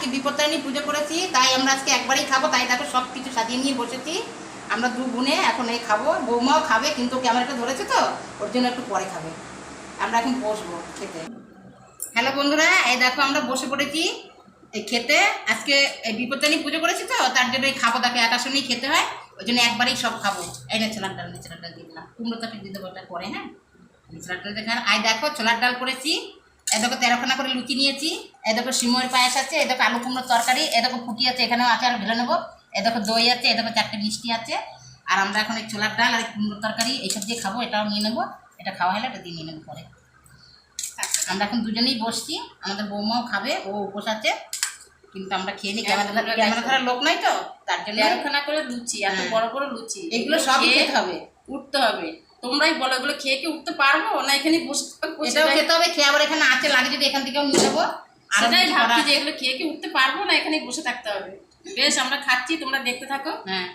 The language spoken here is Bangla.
আজকে বিপত্তারিণী পুজো করেছি, তাই আমরা আজকে একবারেই খাবো। তাই দেখো সব কিছু সাজিয়ে নিয়ে বসেছি আমরা দু বোনে। এখন এই খাবো, বৌমাও খাবে কিন্তু ক্যামেরাটা ধরেছে তো ওর জন্য একটু পরে খাবে। আমরা এখন বসবো খেতে। হ্যালো বন্ধুরা, এই দেখো আমরা বসে পড়েছি এই খেতে। আজকে এই বিপত্তারিণী পুজো করেছি তো তার জন্য এই খাবো, তাকে একার সঙ্গেই খেতে হয়, ওই জন্য একবারেই সব খাবো। এই না ছোলার ডাল, ছোলার ডাল দিয়ে দিলাম, কুমড়ো তরকারি দিয়ে দেবো পরে। হ্যাঁ, ছোলার ডাল দেখান। আই দেখো ছোলার ডাল করেছি, এই দেখো 13খানা করে লুচি নিয়েছি, এই দেখো সিময়ের পায়েস আছে, এই দেখো আলু কুমড়োর তরকারি, এই দেখো ফুটি আছে, এখানেও আছে আর ঢেলে নেবো, এই দেখো দই আছে, এই দেখো 4টে মিষ্টি আছে। আর আমরা এখন এই ছোলার ডাল আর কুমড়োর তরকারি এইসব দিয়ে খাবো। এটাও নিয়ে নেবো, এটা খাওয়া হলে এটা দিয়ে নিয়ে নেবো পরে। আমরা এখন দুজনেই বসছি, আমাদের বৌমাও খাবে, ও উপোস আছে, কিন্তু আমরা খেয়ে নিই। ক্যামেরা ধরার লোক নাই তো তার জন্য 13খানা করে লুচি, এত বড় বড় লুচি, এগুলো সব খেতে হবে, উঠতে হবে। তোমরাই বলো এগুলো খেয়ে কি উঠতে পারবো না? এখানে বসে থাকবো, এটাও খেতে হবে। খেয়ে আবার এখানে আছে, লাগে যদি এখান থেকেও নিয়ে নেবো। সেটাই ভাবছি যে এগুলো খেয়ে কি উঠতে পারবো না, এখানে বসে থাকতে হবে। বেশ, আমরা খাচ্ছি, তোমরা দেখতে থাকো। হ্যাঁ।